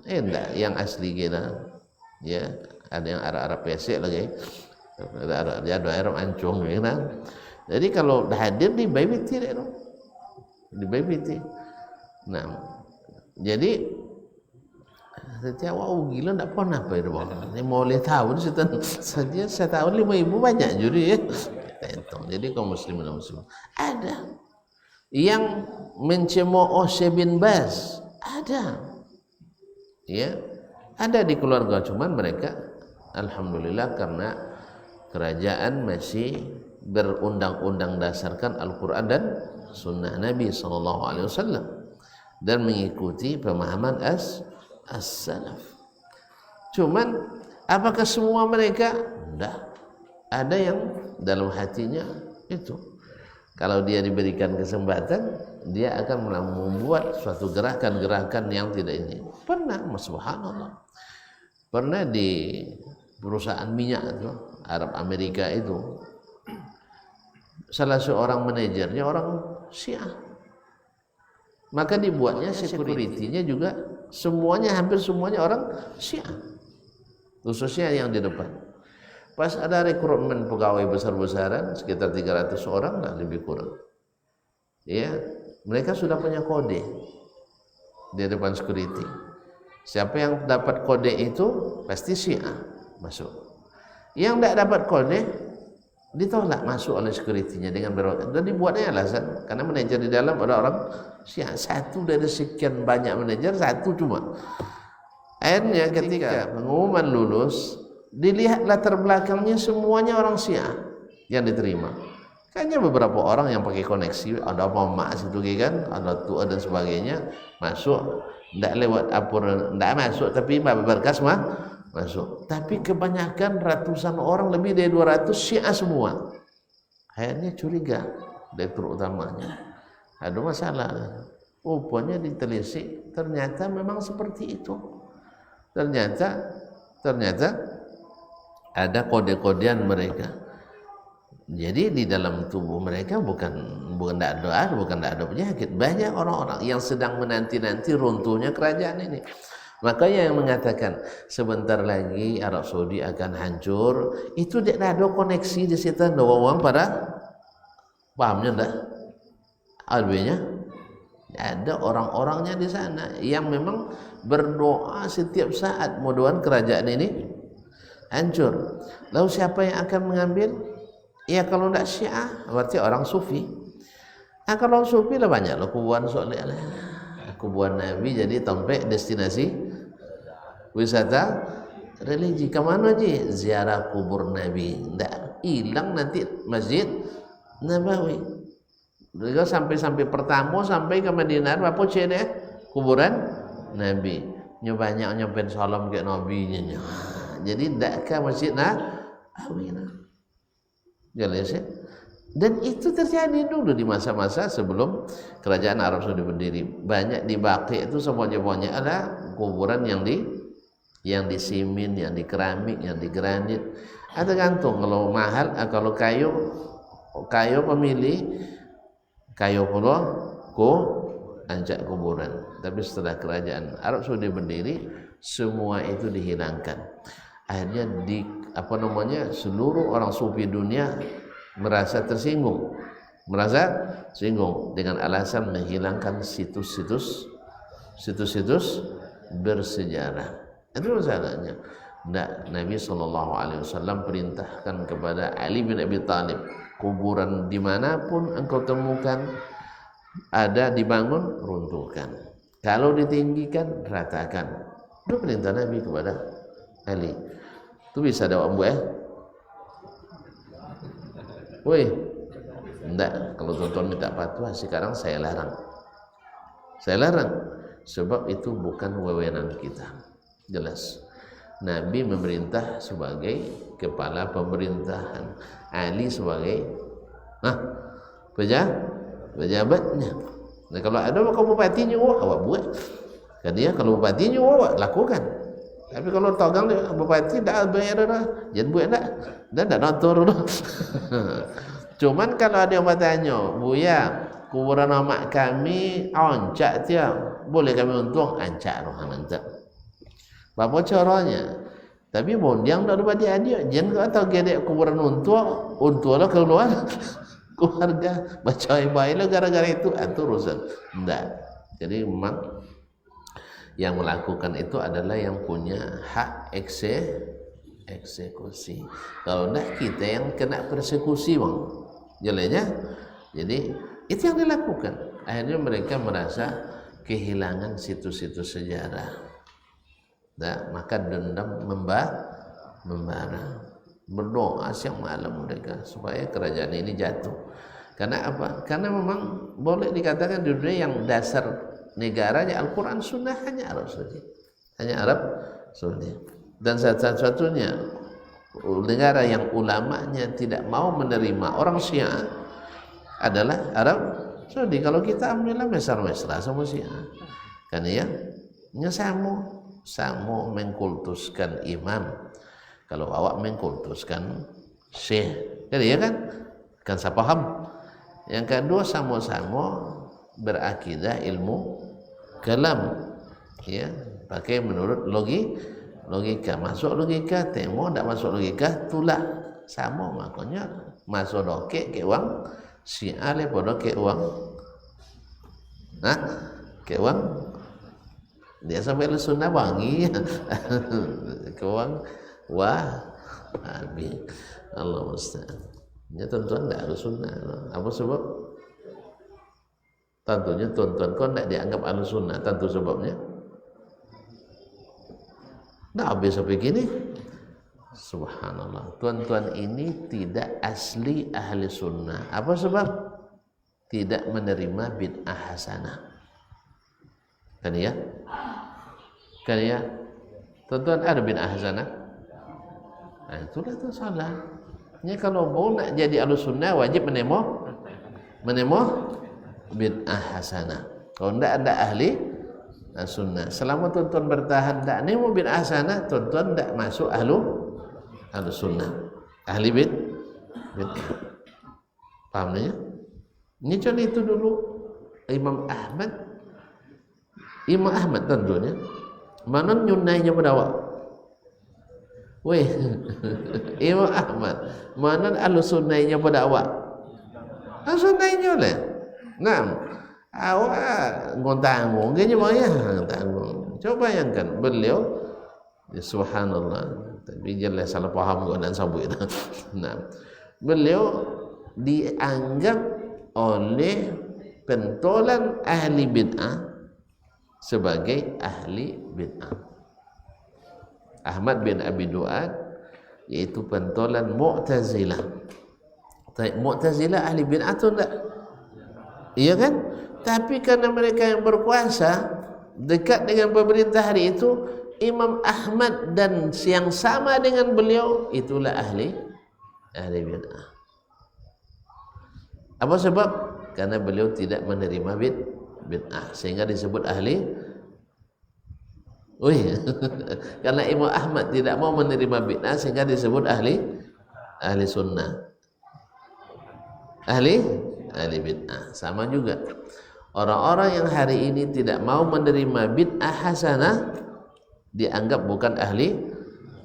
enggak yang asli kita. Ya, ada yang Arab pesek lagi. Ada Arab ancung gitu. Jadi kalau hadir di Baibiti di Baibiti. Nah, jadi setiap gila enggak pernah apa itu bang. Ini mau lihat tahun saja saya tahun 5.000 banyak juri ya. Jadi kaum muslimin ada yang mencemooh Syekh bin Baz, ada. Ya, ada di keluarga, cuman mereka alhamdulillah karena kerajaan masih berundang-undang dasarkan Al-Quran dan Sunnah Nabi SAW dan mengikuti pemahaman as-salaf. Cuman apakah semua mereka? Tidak. Ada yang dalam hatinya itu, kalau dia diberikan kesempatan, dia akan membuat suatu gerakan-gerakan yang tidak ini. Pernah, subhanallah, pernah di perusahaan minyak itu Arab Amerika itu, salah seorang manajernya orang Syiah, maka dibuatnya security-nya juga semuanya, hampir semuanya orang Syiah, khususnya yang di depan. Pas ada rekrutmen pegawai besar-besaran sekitar 300 orang lah lebih kurang. Ya, mereka sudah punya kode di depan security. Siapa yang dapat kode itu pasti Syiah masuk. Yang tidak dapat kode ditolak masuk oleh security-nya dengan berbagai. Dan dibuatnya alasan karena manajer di dalam ada orang Syiah, satu dari sekian banyak manajer, satu cuma. Akhirnya ketika pengumuman lulus, dilihat latar belakangnya semuanya orang Syiah yang diterima. Kayaknya beberapa orang yang pakai koneksi, ada mama situ kan, ada tua dan sebagainya, masuk, tidak lewat apur, tidak masuk, tapi berkas masuk. Tapi kebanyakan ratusan orang, lebih dari 200 Syiah semua. Akhirnya curiga direktur utamanya, ada masalah. Rupanya ditelisik, ternyata memang seperti itu. Ternyata ada kode-kodean mereka. Jadi di dalam tubuh mereka bukan tidak ada penyakit. Banyak orang-orang yang sedang menanti-nanti runtuhnya kerajaan ini. Makanya yang mengatakan sebentar lagi Arab Saudi akan hancur, itu tidak ada koneksi di situ doang pada pahamnya enggak? Artinya ada orang-orangnya di sana yang memang berdoa setiap saat mudah-mudahan kerajaan ini hancur. Lalu siapa yang akan mengambil? Ya kalau tidak Syiah berarti orang Sufi. Kalau Sufi lah banyak loh kuburan soalnya. Kuburan Nabi jadi tempat destinasi wisata religi. Kemana aja ziarah kubur Nabi? Tidak hilang nanti masjid Nabawi. Mereka sampai pertama sampai ke Madinah apa cek deh kuburan Nabi. Nyo banyak nyampein salam ke Nabi nya. Jadi dak ke masjid Nabawi. Jelas ya. Dan itu terjadi dulu di masa-masa sebelum kerajaan Arab Saudi berdiri. Banyak di Baqi itu semuanya ada kuburan yang di simin, yang di keramik, yang di granit. Ada gantung kalau mahal, kalau kayu pemilih kayu pula anjak kuburan. Tapi setelah kerajaan Arab Saudi berdiri, semua itu dihilangkan. Akhirnya seluruh orang sufi dunia merasa tersinggung, dengan alasan menghilangkan situs-situs bersejarah. Itu masalahnya. Nabi SAW perintahkan kepada Ali bin Abi Thalib, kuburan dimanapun engkau temukan ada dibangun, runtuhkan. Kalau ditinggikan, ratakan. Itu perintah Nabi kepada Ali. Itu bisa ada buat woi, enggak, kalau tuan-tuan minta fatwa sekarang saya larang. Sebab itu bukan wewenang kita. Jelas. Nabi memerintah sebagai kepala pemerintahan, Ali sebagai pejabatnya. Nah, kalau ada bupatinya, awak buat. Kan dia kalau bupatinya awak lakukan. Tapi kalau togang bupati dah bayar dah, jangan buat dah notor dah. Cuman kalau ada yang bertanya, Buya, kuburan mak kami ancak tiap, boleh kami untung ancak roh mantap. Apa caranya? Tapi mondiang dah dapat dia, jangan kata gedek kuburan untung lah keluar keluarga baca baik lah gara-gara itu urusan. Enggak. Jadi memang yang melakukan itu adalah yang punya hak eksekusi. Kalau enggak kita yang kena persekusi bang. Jelasnya. Jadi itu yang dilakukan. Akhirnya mereka merasa kehilangan situs-situs sejarah. Maka dendam membara. Berdoa siang malam mereka supaya kerajaan ini jatuh. Karena apa? Karena memang boleh dikatakan di dunia yang dasar negaranya Al-Quran Sunnah hanya Arab Saudi. Dan satu-satunya negara yang ulamanya tidak mau menerima orang Syiah adalah Arab Saudi. Kalau kita alhamdulillah mesra-mesra sama Syiah. Kan ya, sama mengkultuskan imam. Kalau awak mengkultuskan syekh, kan ya kan saya paham. Yang kedua sama-sama berakidah ilmu kalam, ya, pakai menurut logika. Masuk logika temo, tak masuk logika tulak sama. Makanya masuk doke ke uang Syiah pada ke uang ke uang dia sampai lu sunnah wangi ke uang habis Allah musta'an. Ya tuan-tuan tak harus sunnah. Apa sebab? Tentunya tuan-tuan kau tidak dianggap ahlu sunnah. Tentu sebabnya nah habis sampai gini. Subhanallah, tuan-tuan ini tidak asli ahli sunnah. Apa sebab? Tidak menerima bid'ah hasanah. Kan ya tuan-tuan ada bid'ah hasanah. Nah itulah tu salah. Ini kalau mau nak jadi ahli sunnah wajib menemo bid'ah hasanah. Kalau tidak ada ahli sunnah, selama tuan-tuan bertahan tidak nemu bid'ah hasanah, tuan-tuan tidak masuk ahlu sunnah, ahli bid'ah. Paham ya? Ini contoh itu dulu Imam Ahmad tentunya mana nyunainya berdawak. Weh, Imam Ahmad mana ahlu sunnahnya berdawak. Ahlu sunnahnya lah. Nah, awak ngontang gini ya, tanggung. Coba bayangkan beliau, ya subhanallah, tapi jelas salah paham kau dan sabu itu. Nah, beliau dianggap oleh pentolan ahli bid'ah sebagai ahli bid'ah. Ahmad bin Abi Du'ad yaitu pentolan Mu'tazilah. Mu'tazilah ahli bid'ah atau enggak? Iya kan? Tapi karena mereka yang berkuasa dekat dengan pemerintah hari itu, Imam Ahmad dan yang sama dengan beliau itulah ahli bid'ah. Apa sebab? Karena beliau tidak menerima bid'ah sehingga disebut ahli. Karena Imam Ahmad tidak mau menerima bid'ah sehingga disebut ahli sunnah. Ahli bid'ah. Sama juga orang-orang yang hari ini tidak mau menerima bid'ah hasanah dianggap bukan ahli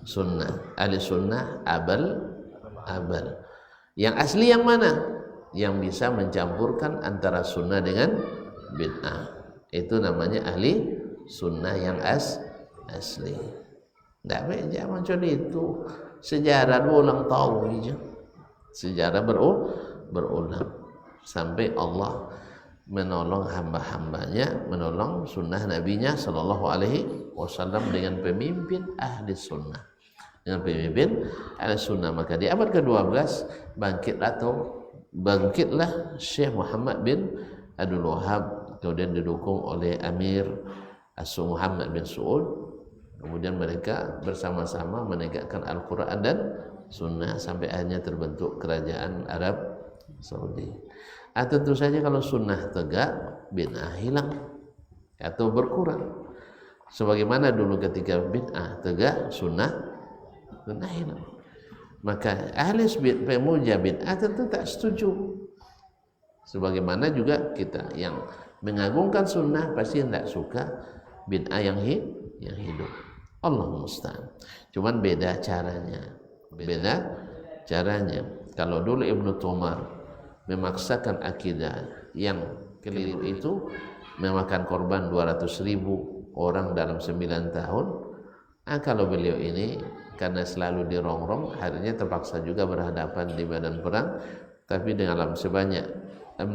sunnah. Ahli sunnah abal. Yang asli yang mana? Yang bisa mencampurkan antara sunnah dengan bid'ah. Itu namanya ahli sunnah yang asli. Tidak baik jangan macam itu. Sejarah berulang tahun aja. Sejarah berulang sampai Allah menolong hamba-hambanya, menolong sunnah nabinya sallallahu alaihi wasallam dengan pemimpin ahli sunnah. Dengan pemimpin ahli sunnah. Maka di abad ke-12 bangkitlah Syekh Muhammad bin Abdul Wahhab, kemudian didukung oleh Amir Muhammad bin Saud. Kemudian mereka bersama-sama menegakkan Al-Quran dan sunnah sampai akhirnya terbentuk kerajaan Arab Saudi. Tentu saja kalau sunnah tegak, bid'ah hilang atau berkurang. Sebagaimana dulu ketika bid'ah tegak, sunnah hilang. Maka ahli pemuja bid'ah tentu tak setuju. Sebagaimana juga kita yang mengagungkan sunnah pasti tidak suka bid'ah yang hidup. Allah musta'an. Cuman beda caranya. Kalau dulu Ibnu Tumar memaksakan akidah yang keliru itu, memakan korban 200.000 orang dalam 9 tahun. Kalau beliau ini karena selalu dirongrong, akhirnya terpaksa juga berhadapan di medan perang, tapi dalam sebanyak 60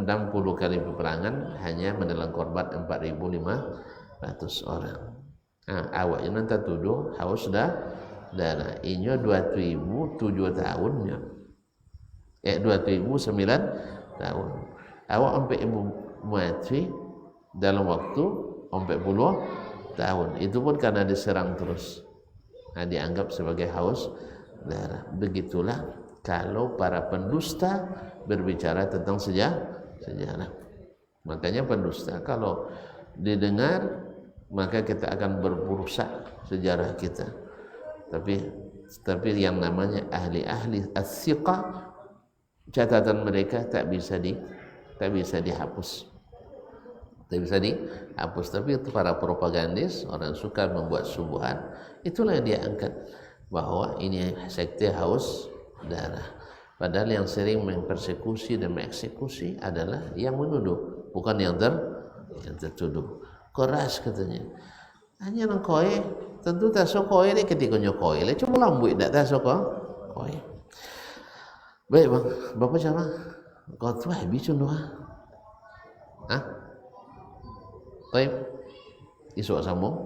kali peperangan hanya menelan korban 4.500 orang. Awaknya nanti tuduh haus darah. Inyo 2007 tahunnya. 2009 tahun. Awak sampai ibu mati dalam waktu 40 tahun. Itu pun karena diserang terus. Dianggap sebagai haus darah. Begitulah kalau para pendusta berbicara tentang sejarah. Makanya pendusta kalau didengar maka kita akan berburusak sejarah kita. Tapi yang namanya ahli as-siqah, catatan mereka tak bisa dihapus. Tapi itu para propagandis, orang suka membuat subuhan, itulah yang dia angkat bahwa ini sekte haus darah. Padahal yang sering mempersekusi dan mengeksekusi adalah yang menuduh, bukan yang tertuduh. Keras katanya. Hanya nang koe, tentu tak sok koe ni ketika nyokoe. Le cuma lambuit tak tak sok koe. Baik bang, bapak siapa? Kau tu habis doa. Baik. Esok sambung.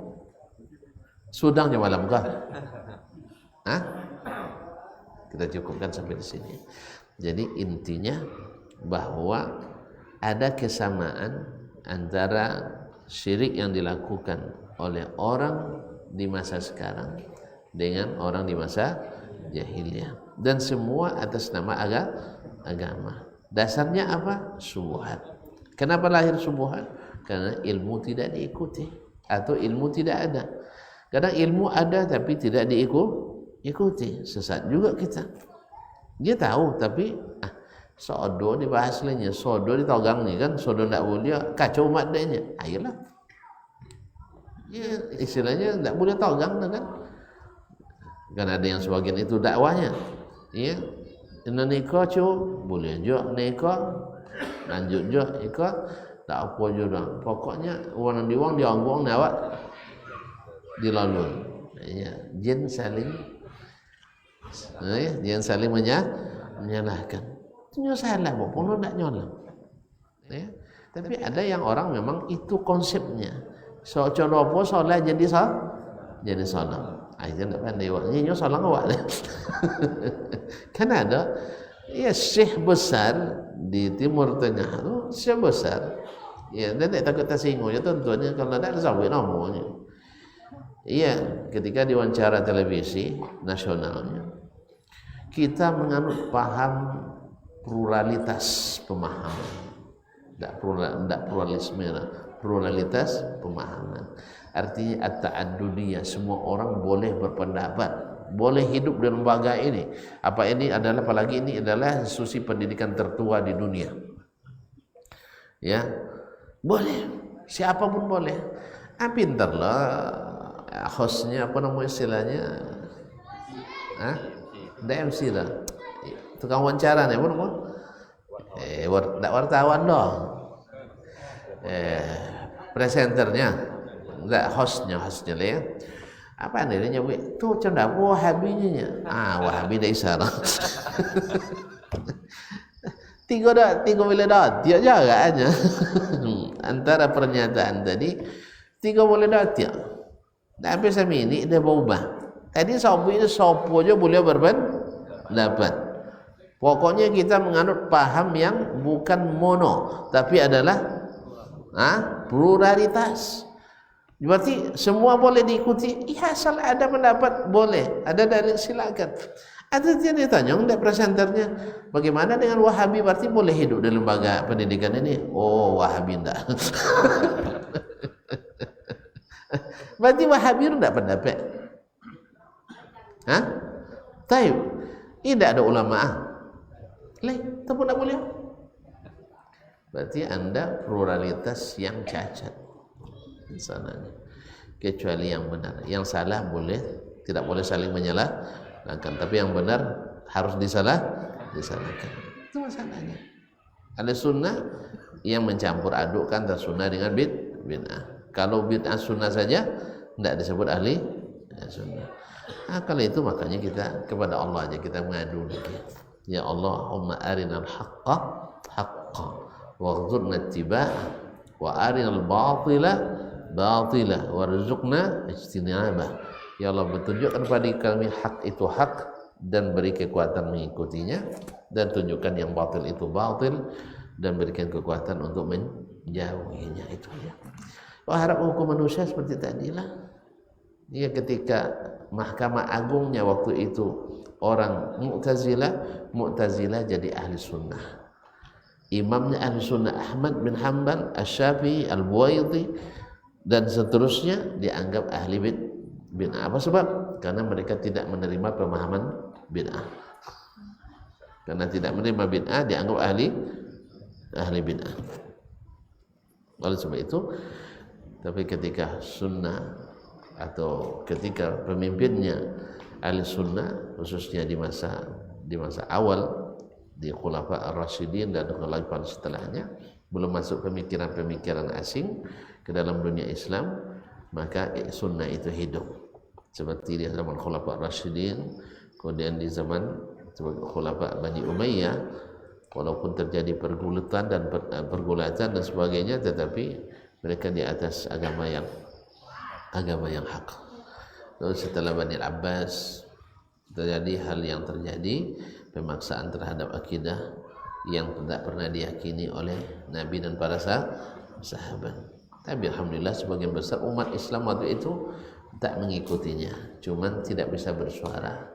Sudang je malam kah? Kita cukupkan sampai di sini. Jadi intinya bahwa ada kesamaan antara syirik yang dilakukan oleh orang di masa sekarang dengan orang di masa jahiliyah, dan semua atas nama agama. Dasarnya apa? Subuhat. Kenapa lahir subuhat? Karena ilmu tidak diikuti atau ilmu tidak ada. Kadang ilmu ada tapi tidak diikuti, sesat juga kita. Dia tahu tapi sodo dibahas lainnya, sodo ditogang nih kan, sodo tidak boleh, kacau umat dia. Ayolah, ya istilahnya tidak boleh togang kan. Kan ada yang sebagian itu dakwahnya, ya. Ini nikah boleh juga nikah, lanjut juga nikah, tak apa juga. Pokoknya orang diwang dianggong nawak dilalui. Ya, jin saling menyalahkan. Salah pun tidak nyolong, ya. Tapi ada yang orang memang itu konsepnya. So coba solat jadi solat. Itu tidak pandai awak. Nyo solat awak. Kan ada Ya syekh besar di Timur Tengah tu, syekh besar. Ya, dia tak takut tersinggung. Ya tentunya kalau ada zawid namanya. Iya, ketika diwawancara televisi nasionalnya, kita menganut paham pluralitas pemahaman. Tidak pluralisme, pluralitas pemahaman. Artinya at-ta'addudiyah, semua orang boleh berpendapat, boleh hidup di lembaga ini. Apa ini adalah, apalagi ini adalah institusi pendidikan tertua di dunia. Ya, boleh, siapapun boleh. Pinterlah hostnya, apa nama istilahnya, DMC lah, tukang wawancara nih, apa nama? Wartawan dong, presenternya, enggak hostnya lah ya. Apa nih dia nyebut tuh canda wahabinya, wahabi dari sana. tiga boleh dah, dia jaga aja. Antara pernyataan tadi, tiga boleh dah dia. Tapi sama ini dia berubah. Tadi sopo aja boleh berpendapat. Pokoknya kita menganut paham yang bukan mono, tapi adalah pluralitas. Berarti semua boleh diikuti. Ya, asal ada pendapat boleh, ada dalil silakan. Ada dia ditanya enggak presenternya, bagaimana dengan Wahabi, berarti boleh hidup di lembaga pendidikan ini? Oh, Wahabi enggak. Berarti Wahabi enggak pendapat. Taib. Tidak ada ulama. Itu pun enggak boleh. Berarti Anda pluralitas yang cacat sananya. Kecuali yang benar. Yang salah boleh, tidak boleh saling menyalahkan, tapi yang benar harus disalahkan. Itu masalahnya. Ada sunnah yang mencampur adukkan antara sunnah dengan bid'ah. Kalau bid'ah sunnah saja tidak disebut ahli sunnah. Kalau itu makanya kita kepada Allah aja kita mengadu lagi. Ya Allahumma arinal haqqa haqqa warzuqna ittiba'ah wa arinal batila batila warzuqna ijtinabah. Ya Allah, bertunjukkan kepada kami hak itu hak dan beri kekuatan mengikutinya, dan tunjukkan yang batil itu batil dan berikan kekuatan untuk menjauhinya. Itu ya. Harap hukum manusia seperti tadilah. Dia ketika Mahkamah Agungnya waktu itu orang Mu'tazilah jadi ahli sunnah. Imamnya ahli sunnah Ahmad bin Hanbal, Asy-Syafi'i, Al-Buwaiti dan seterusnya dianggap ahli bid'ah. Apa sebab? Karena mereka tidak menerima pemahaman bid'ah. Karena tidak menerima bid'ah dianggap ahli bid'ah. Oleh sebab itu, tapi ketika sunnah atau ketika pemimpinnya ahli sunnah, khususnya di masa awal di Khulafa ar-Rasyidin dan Khalifah setelahnya, belum masuk pemikiran-pemikiran asing ke dalam dunia Islam, maka sunnah itu hidup. Seperti di zaman Khulafa ar-Rasyidin, kemudian di zaman Khulafa Bani Umayyah, walaupun terjadi pergulatan dan sebagainya, tetapi mereka di atas agama yang hak. Lalu setelah Bani Abbas terjadi hal yang terjadi, pemaksaan terhadap akidah yang tidak pernah diyakini oleh Nabi dan para sahabat. Tapi alhamdulillah sebagian besar umat Islam waktu itu tak mengikutinya, cuman tidak bisa bersuara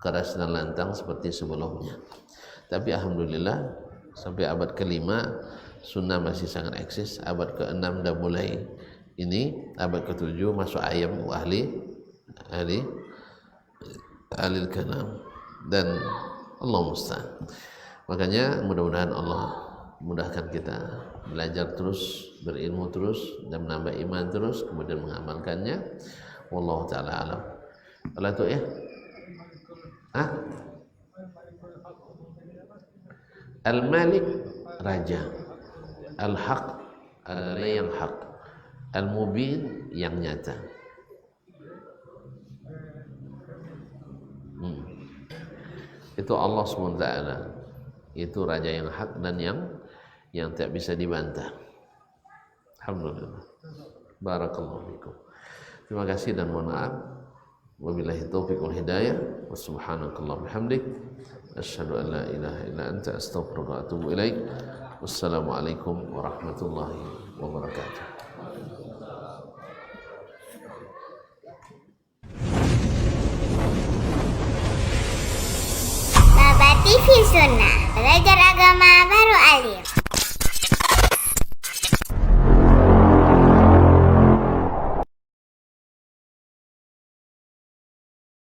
keras dan lantang seperti sebelumnya. Tapi alhamdulillah sampai abad ke-5 sunnah masih sangat eksis. Abad ke-6 dah mulai ini, abad ke-7 masuk ayam ahli kalam, dan Allah musta'an. Makanya mudah-mudahan Allah mudahkan kita belajar terus, berilmu terus, dan menambah iman terus, kemudian mengamalkannya. Wallahu ta'ala alam. Allah itu ya. Al-Malik raja, Al-Haq yang hak, Al-Mubin yang nyata. Itu Allah SWT. Itu raja yang hak dan yang tak bisa dibantah. Alhamdulillah. Barakallahu fikum. Terima kasih dan mohon maaf. Wabillahi taufiq wal hidayah. Wa subhanakallah bihamdik. asyhadu an la ilaha illa anta astaghfiruka wa atubu ilaik. Wassalamualaikum warahmatullahi wabarakatuh. Baba TV Sunnah, belajar agama baru alim.